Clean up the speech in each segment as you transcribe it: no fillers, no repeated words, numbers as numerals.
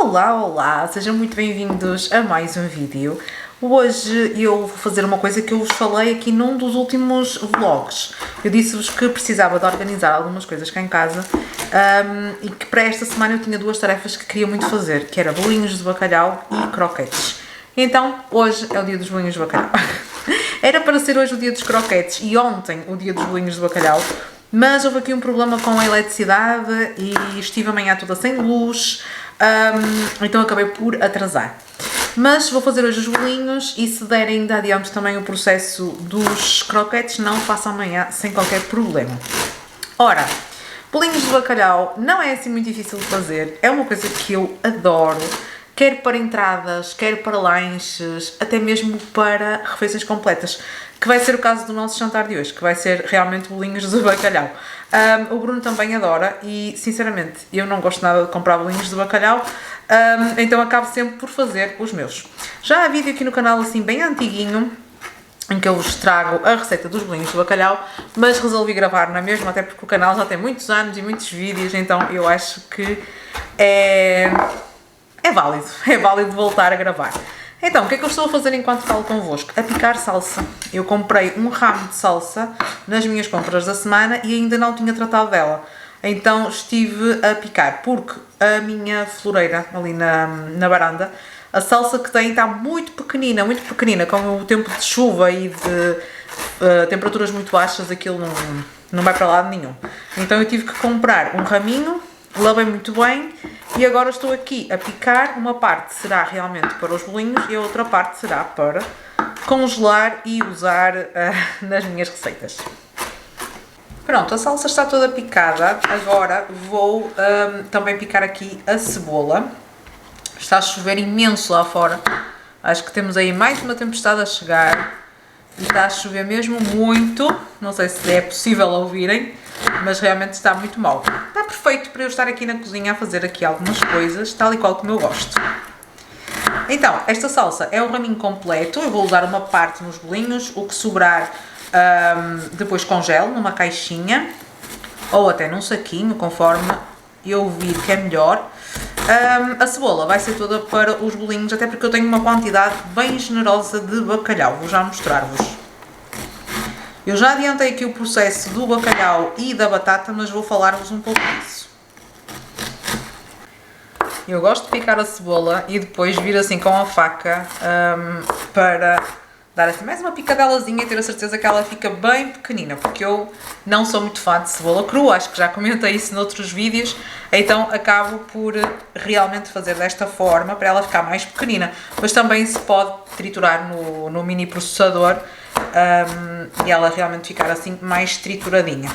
Olá, olá! Sejam muito bem-vindos a mais um vídeo. Hoje eu vou fazer uma coisa que eu vos falei aqui num dos últimos vlogs. Eu disse-vos que precisava de organizar algumas coisas cá em casa e que para esta semana eu tinha duas tarefas que queria muito fazer, que era bolinhos de bacalhau e croquetes. Então, hoje é o dia dos bolinhos de bacalhau. Era para ser hoje o dia dos croquetes e ontem o dia dos bolinhos de bacalhau, mas houve aqui um problema com a eletricidade e estive a manhã toda sem luz, então acabei por atrasar. Mas vou fazer hoje os bolinhos e se der ainda adiante também o processo dos croquetes, não faço amanhã sem qualquer problema. Ora, bolinhos de bacalhau não é assim muito difícil de fazer, é uma coisa que eu adoro. Quer para entradas, quer para lanches, até mesmo para refeições completas, que vai ser o caso do nosso jantar de hoje, que vai ser realmente bolinhos de bacalhau. O Bruno também adora e, sinceramente, eu não gosto nada de comprar bolinhos de bacalhau, então acabo sempre por fazer os meus. Já há vídeo aqui no canal assim bem antiguinho, em que eu vos trago a receita dos bolinhos de bacalhau, mas resolvi gravar na mesma, até porque o canal já tem muitos anos e muitos vídeos, então eu acho que é válido voltar a gravar. Então, o que é que eu estou a fazer enquanto falo convosco? A picar salsa. Eu comprei um ramo de salsa nas minhas compras da semana e ainda não tinha tratado dela. Então estive a picar, porque a minha floreira ali na varanda, a salsa que tem está muito pequenina, com o tempo de chuva e de temperaturas muito baixas, aquilo não vai para lado nenhum. Então eu tive que comprar um raminho, lavei muito bem e agora estou aqui a picar. Uma parte será realmente para os bolinhos e a outra parte será para congelar e usar nas minhas receitas. Pronto, a salsa está toda picada. Agora vou também picar aqui a cebola. Está a chover imenso lá fora. Acho que temos aí mais uma tempestade a chegar. E está a chover mesmo muito. Não sei se é possível ouvirem, mas realmente está muito mal. Está perfeito para eu estar aqui na cozinha a fazer aqui algumas coisas, tal e qual como eu gosto. Então, esta salsa é o raminho completo. Eu vou usar uma parte nos bolinhos, o que sobrar depois congelo numa caixinha ou até num saquinho, conforme eu vir que é melhor. A cebola vai ser toda para os bolinhos, até porque eu tenho uma quantidade bem generosa de bacalhau. Vou já mostrar-vos. Eu já adiantei aqui o processo do bacalhau e da batata, mas vou falar-vos um pouco disso. Eu gosto de picar a cebola e depois vir assim com a faca para dar assim mais uma picadelazinha e ter a certeza que ela fica bem pequenina, porque eu não sou muito fã de cebola crua, acho que já comentei isso noutros vídeos, então acabo por realmente fazer desta forma para ela ficar mais pequenina, mas também se pode triturar no mini processador e ela realmente ficar assim mais trituradinha.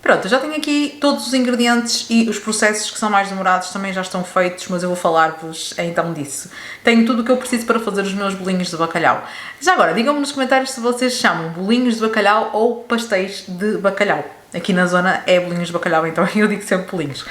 Pronto, eu já tenho aqui todos os ingredientes e os processos que são mais demorados também já estão feitos, mas eu vou falar-vos então disso. Tenho tudo o que eu preciso para fazer os meus bolinhos de bacalhau. Já agora, digam-me nos comentários se vocês chamam bolinhos de bacalhau ou pastéis de bacalhau. Aqui na zona é bolinhos de bacalhau, então eu digo sempre bolinhos.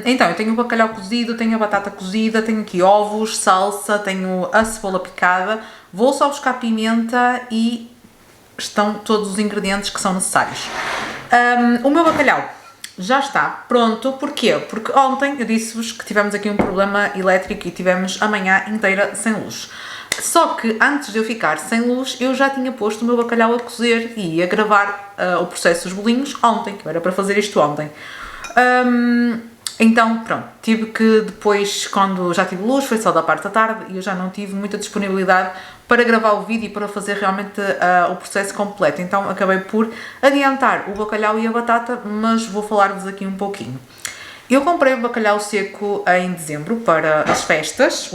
Então, eu tenho o bacalhau cozido, tenho a batata cozida, tenho aqui ovos, salsa, tenho a cebola picada. Vou só buscar pimenta e estão todos os ingredientes que são necessários. O meu bacalhau já está pronto. Porquê? Porque ontem eu disse-vos que tivemos aqui um problema elétrico e tivemos a manhã inteira sem luz. Só que antes de eu ficar sem luz, eu já tinha posto o meu bacalhau a cozer e ia gravar o processo dos bolinhos ontem, que era para fazer isto ontem. Então, pronto, tive que depois, quando já tive luz, foi só da parte da tarde e eu já não tive muita disponibilidade para gravar o vídeo e para fazer realmente o processo completo. Então, acabei por adiantar o bacalhau e a batata, mas vou falar-vos aqui um pouquinho. Eu comprei o bacalhau seco em dezembro para as festas,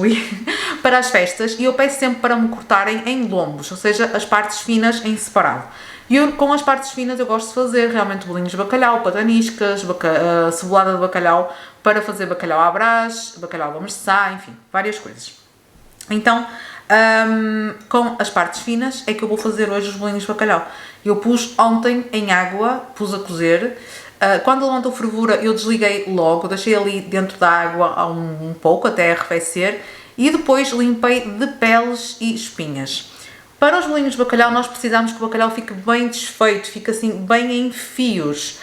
e eu peço sempre para me cortarem em lombos, ou seja, as partes finas em separado. E eu, com as partes finas, eu gosto de fazer realmente bolinhos de bacalhau, pataniscas, cebolada de bacalhau, para fazer bacalhau à brás, bacalhau à marçá, enfim, várias coisas. Então, com as partes finas é que eu vou fazer hoje os bolinhos de bacalhau. Eu pus ontem em água, pus a cozer. Quando levantou fervura, eu desliguei logo, deixei ali dentro da água um pouco até arrefecer e depois limpei de peles e espinhas. Para os bolinhos de bacalhau, nós precisamos que o bacalhau fique bem desfeito, fique assim bem em fios.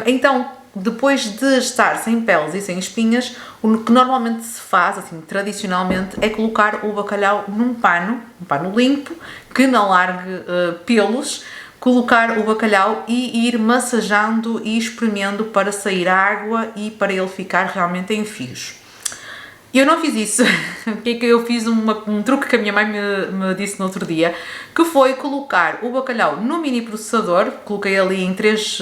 Então, depois de estar sem peles e sem espinhas, o que normalmente se faz, assim, tradicionalmente, é colocar o bacalhau num pano limpo, que não largue pelos, colocar o bacalhau e ir massageando e espremendo para sair água e para ele ficar realmente em fios. Eu não fiz isso. O que é que eu fiz? Um truque que a minha mãe me disse no outro dia, que foi colocar o bacalhau no mini processador, coloquei ali em 3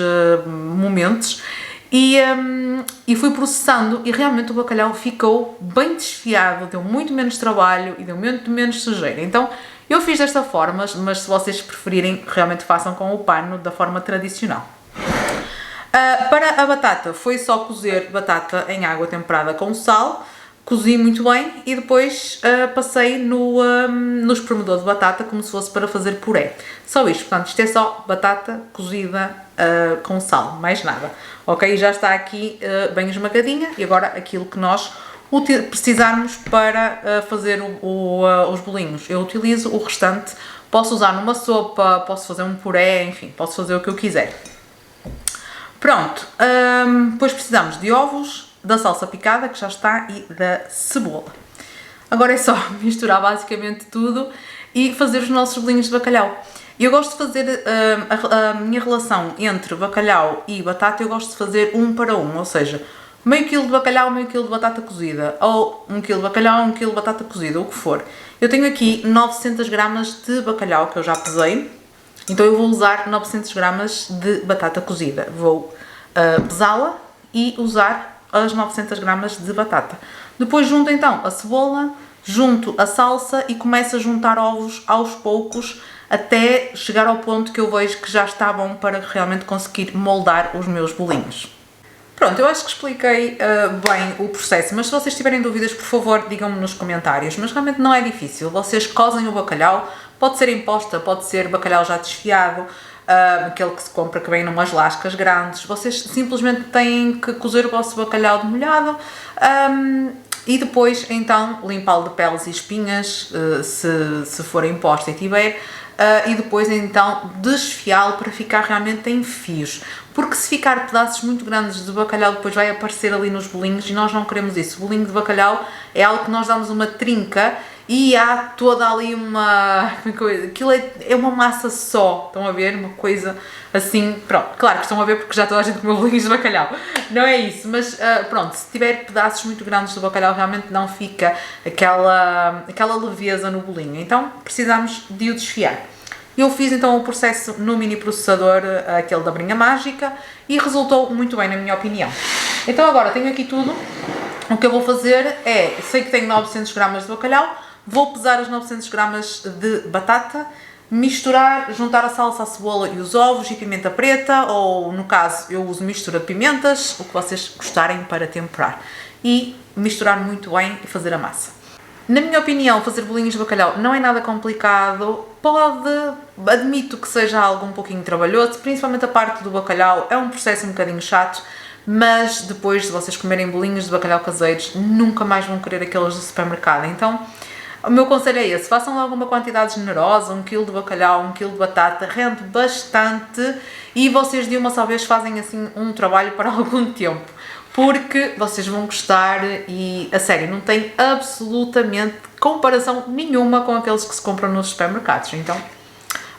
momentos e fui processando e realmente o bacalhau ficou bem desfiado, deu muito menos trabalho e deu muito menos sujeira. Então eu fiz desta forma, mas se vocês preferirem, realmente façam com o pano da forma tradicional. Para a batata, foi só cozer batata em água temperada com sal, cozi muito bem e depois passei no espremedor de batata como se fosse para fazer puré. Só isto, portanto, isto é só batata cozida com sal, mais nada. Ok, já está aqui bem esmagadinha e agora aquilo que nós precisarmos para fazer os bolinhos. Eu utilizo o restante, posso usar numa sopa, posso fazer um puré, enfim, posso fazer o que eu quiser. Pronto, depois precisamos de ovos, da salsa picada, que já está, e da cebola. Agora é só misturar basicamente tudo e fazer os nossos bolinhos de bacalhau. Eu gosto de fazer a minha relação entre bacalhau e batata, eu gosto de fazer 1 para 1, ou seja, meio quilo de bacalhau, meio quilo de batata cozida, ou 1 quilo de bacalhau, 1 quilo de batata cozida, o que for. Eu tenho aqui 900 gramas de bacalhau, que eu já pesei, então eu vou usar 900 gramas de batata cozida. Vou pesá-la e usar as 900 gramas de batata. Depois junto então a cebola, junto a salsa e começo a juntar ovos aos poucos até chegar ao ponto que eu vejo que já está bom para realmente conseguir moldar os meus bolinhos. Pronto, eu acho que expliquei bem o processo, mas se vocês tiverem dúvidas, por favor, digam-me nos comentários. Mas realmente não é difícil. Vocês cozem o bacalhau, pode ser em posta, pode ser bacalhau já desfiado, aquele que se compra que vem numas lascas grandes. Vocês simplesmente têm que cozer o vosso bacalhau de molhado e depois então limpá-lo de peles e espinhas, se for em posta e tiver, e depois então desfiá-lo para ficar realmente em fios, porque se ficar pedaços muito grandes de bacalhau depois vai aparecer ali nos bolinhos e nós não queremos isso. O bolinho de bacalhau é algo que nós damos uma trinca e há toda ali uma coisa, aquilo é uma massa só, estão a ver? Uma coisa assim, pronto, claro que estão a ver porque já toda a gente comeu bolinhos de bacalhau, não é isso, mas pronto, se tiver pedaços muito grandes de bacalhau realmente não fica aquela leveza no bolinho, então precisamos de o desfiar. Eu fiz então o processo no mini processador, aquele da Brinha Mágica, e resultou muito bem na minha opinião. Então agora tenho aqui tudo, o que eu vou fazer é, sei que tenho 900 gramas de bacalhau, vou pesar as 900 gramas de batata, misturar, juntar a salsa, a cebola e os ovos e pimenta preta, ou no caso eu uso mistura de pimentas, o que vocês gostarem para temperar. E misturar muito bem e fazer a massa. Na minha opinião, fazer bolinhos de bacalhau não é nada complicado, admito que seja algo um pouquinho trabalhoso, principalmente a parte do bacalhau, é um processo um bocadinho chato, mas depois de vocês comerem bolinhos de bacalhau caseiros, nunca mais vão querer aqueles do supermercado. Então, o meu conselho é esse, façam logo uma quantidade generosa, 1 kg de bacalhau, 1 kg de batata, rende bastante e vocês de uma só vez fazem assim um trabalho para algum tempo, porque vocês vão gostar e, a sério, não tem absolutamente comparação nenhuma com aqueles que se compram nos supermercados. Então,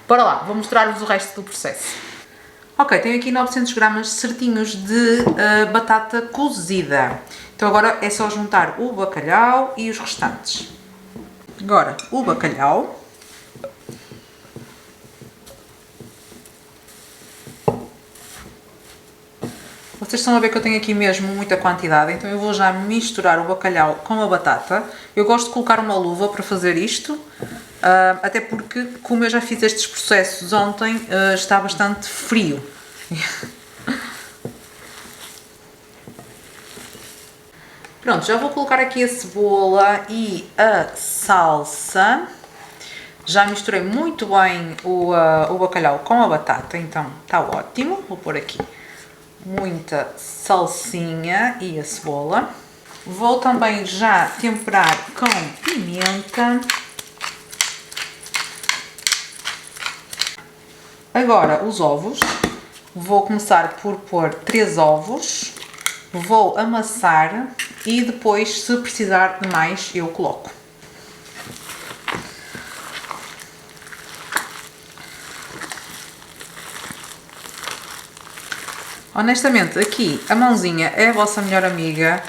bora lá, vou mostrar-vos o resto do processo. Ok, tenho aqui 900 gramas certinhos de batata cozida. Então agora é só juntar o bacalhau e os restantes. Agora, o bacalhau. Vocês estão a ver que eu tenho aqui mesmo muita quantidade, então eu vou já misturar o bacalhau com a batata. Eu gosto de colocar uma luva para fazer isto, até porque, como eu já fiz estes processos ontem, está bastante frio. Pronto, já vou colocar aqui a cebola e a salsa. Já misturei muito bem o bacalhau com a batata, então está ótimo. Vou pôr aqui muita salsinha e a cebola. Vou também já temperar com pimenta. Agora os ovos. Vou começar por pôr 3 ovos, vou amassar e depois, se precisar de mais, eu coloco. Honestamente, aqui a mãozinha é a vossa melhor amiga,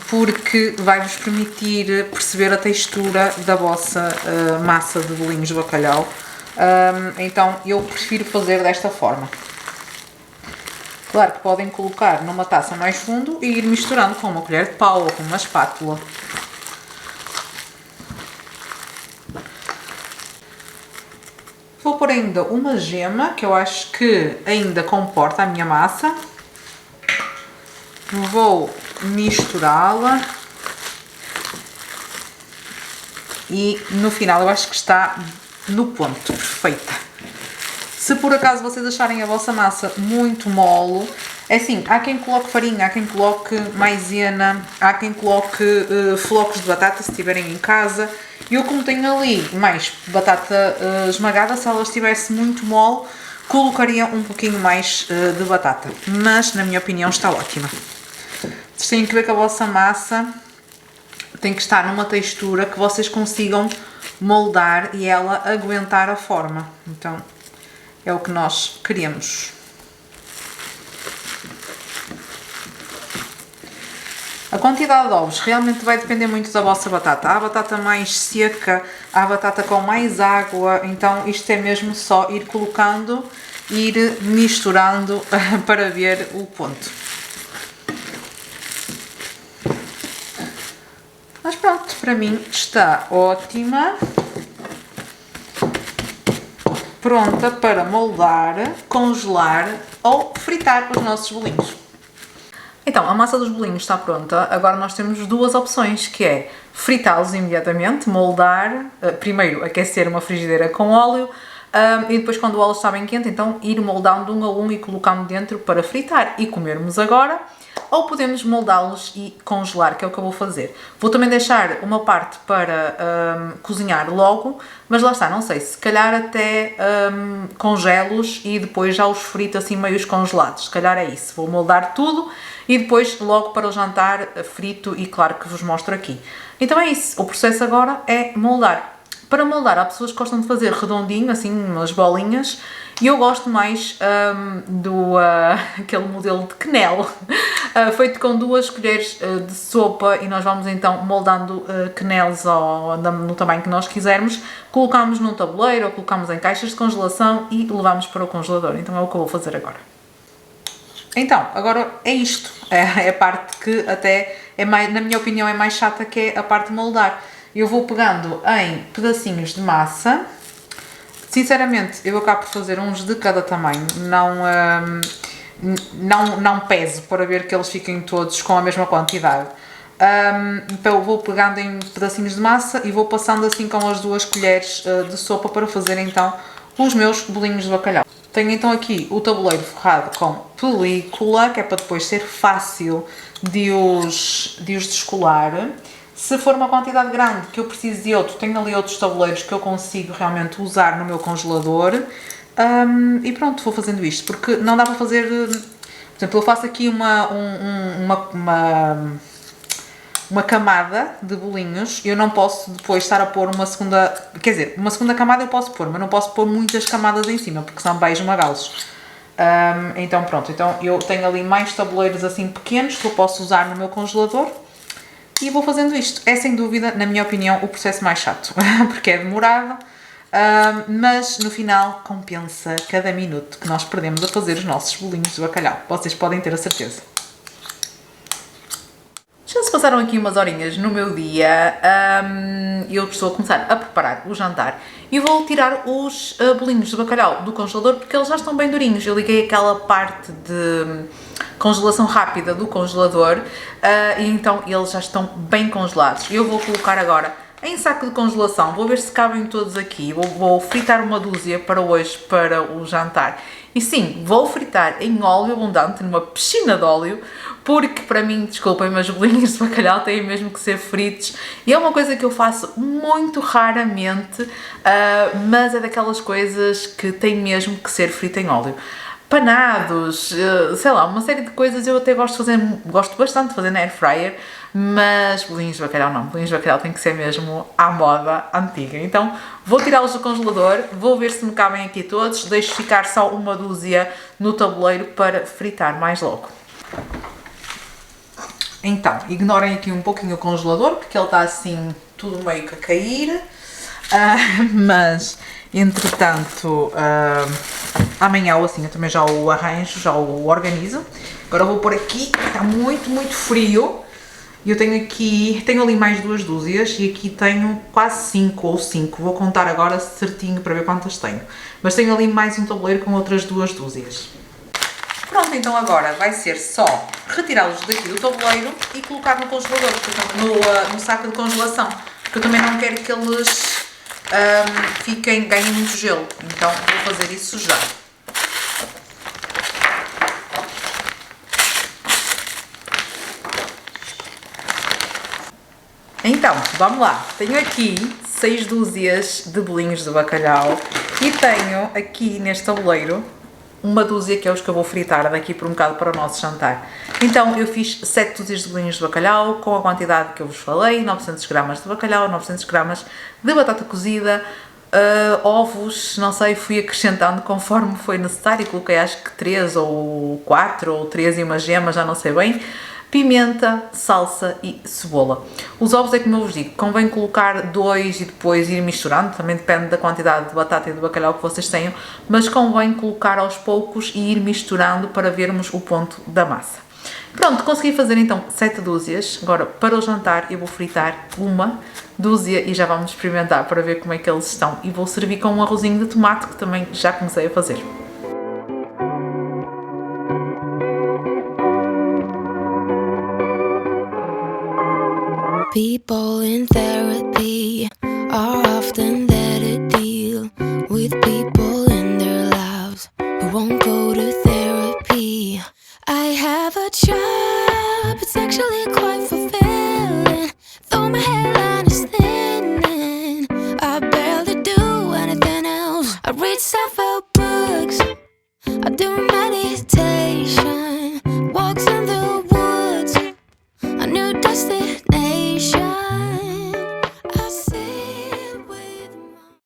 porque vai-vos permitir perceber a textura da vossa massa de bolinhos de bacalhau. Então eu prefiro fazer desta forma. Claro que podem colocar numa taça mais fundo e ir misturando com uma colher de pau ou com uma espátula. Vou pôr ainda uma gema, que eu acho que ainda comporta a minha massa. Vou misturá-la. E no final eu acho que está no ponto, perfeita. Se por acaso vocês acharem a vossa massa muito mole, é assim, há quem coloque farinha, há quem coloque maisena, há quem coloque flocos de batata se tiverem em casa. Eu, como tenho ali mais batata esmagada, se ela estivesse muito mole, colocaria um pouquinho mais de batata. Mas, na minha opinião, está ótima. Vocês têm que ver que a vossa massa tem que estar numa textura que vocês consigam moldar e ela aguentar a forma. Então, é o que nós queremos. A quantidade de ovos realmente vai depender muito da vossa batata. Há a batata mais seca, há a batata com mais água, então isto é mesmo só ir colocando, ir misturando para ver o ponto. Mas pronto, para mim está ótima. Pronta para moldar, congelar ou fritar os nossos bolinhos. Então, a massa dos bolinhos está pronta. Agora nós temos duas opções, que é fritá-los imediatamente, moldar, primeiro aquecer uma frigideira com óleo e depois, quando o óleo está bem quente, então ir moldando um a um e colocando dentro para fritar e comermos agora. Ou podemos moldá-los e congelar, que é o que eu vou fazer. Vou também deixar uma parte para cozinhar logo, mas lá está, não sei, se calhar até congelo-os e depois já os frito assim meios congelados. Se calhar é isso, vou moldar tudo e depois logo para o jantar frito e claro que vos mostro aqui. Então é isso, o processo agora é moldar. Para moldar, há pessoas que gostam de fazer redondinho, assim, umas bolinhas, e eu gosto mais aquele modelo de quenelle, feito com 2 colheres de sopa, e nós vamos então moldando quenelles no tamanho que nós quisermos, colocamos num tabuleiro ou colocamos em caixas de congelação e levamos para o congelador. Então é o que eu vou fazer agora. Então, agora é isto, é a parte que até, na minha opinião, é mais chata, que é a parte de moldar. Eu vou pegando em pedacinhos de massa. Sinceramente, eu acabo por fazer uns de cada tamanho. Não peso para ver que eles fiquem todos com a mesma quantidade. Então eu vou pegando em pedacinhos de massa e vou passando assim com as 2 colheres de sopa para fazer então os meus bolinhos de bacalhau. Tenho então aqui o tabuleiro forrado com película, que é para depois ser fácil de os descolar. Se for uma quantidade grande que eu preciso de outro, tenho ali outros tabuleiros que eu consigo realmente usar no meu congelador. E pronto, vou fazendo isto, porque não dá para fazer... Por exemplo, eu faço aqui uma camada de bolinhos, eu não posso depois estar a pôr uma segunda... Quer dizer, uma segunda camada eu posso pôr, mas não posso pôr muitas camadas em cima, porque senão vai esmagá-los. Então pronto, então eu tenho ali mais tabuleiros assim pequenos que eu posso usar no meu congelador. E vou fazendo isto. É sem dúvida, na minha opinião, o processo mais chato, porque é demorado, mas no final compensa cada minuto que nós perdemos a fazer os nossos bolinhos de bacalhau. Vocês podem ter a certeza. Já se passaram aqui umas horinhas no meu dia e eu estou a começar a preparar o jantar e vou tirar os bolinhos de bacalhau do congelador porque eles já estão bem durinhos. Eu liguei aquela parte de congelação rápida do congelador e então eles já estão bem congelados. Eu vou colocar agora em saco de congelação, vou ver se cabem todos aqui, vou fritar uma dúzia para hoje, para o jantar. E sim, vou fritar em óleo abundante, numa piscina de óleo, porque para mim, desculpem, mas bolinhos de bacalhau têm mesmo que ser fritos. E é uma coisa que eu faço muito raramente, mas é daquelas coisas que tem mesmo que ser frita em óleo. panados, sei lá, uma série de coisas eu até gosto bastante de fazer na air fryer, mas bolinhos de bacalhau não, bolinhos de bacalhau tem que ser mesmo à moda antiga. Então vou tirá-los do congelador, vou ver se me cabem aqui todos, deixo ficar só uma dúzia no tabuleiro para fritar mais logo. Então, ignorem aqui um pouquinho o congelador, porque ele está assim tudo meio que a cair, mas entretanto amanhã ou assim eu também já o arranjo, já o organizo. Agora vou pôr aqui, está muito frio, e eu tenho ali mais 2 dúzias e aqui tenho quase 5 ou 5, vou contar agora certinho para ver quantas tenho, mas tenho ali mais um tabuleiro com outras 2 dúzias. Pronto, então agora vai ser só retirá-los daqui do tabuleiro e colocar no congelador, no saco de congelação, porque eu também não quero que eles ganhem muito gelo, então vou fazer isso já. Então, vamos lá, tenho aqui 6 dúzias de bolinhos de bacalhau e tenho aqui neste tabuleiro uma dúzia que é os que eu vou fritar daqui por um bocado para o nosso jantar. Então eu fiz 7 dúzias de bolinhos de bacalhau com a quantidade que eu vos falei, 900 gramas de bacalhau, 900 gramas de batata cozida, ovos, não sei, fui acrescentando conforme foi necessário, coloquei acho que 3 ou 4 ou 3 e uma gema, já não sei bem, pimenta, salsa e cebola. Os ovos é como eu vos digo, convém colocar 2 e depois ir misturando, também depende da quantidade de batata e de bacalhau que vocês tenham, mas convém colocar aos poucos e ir misturando para vermos o ponto da massa. Pronto, consegui fazer então 7 dúzias, agora para o jantar eu vou fritar uma dúzia e já vamos experimentar para ver como é que eles estão e vou servir com um arrozinho de tomate que também já comecei a fazer. People in therapy are often there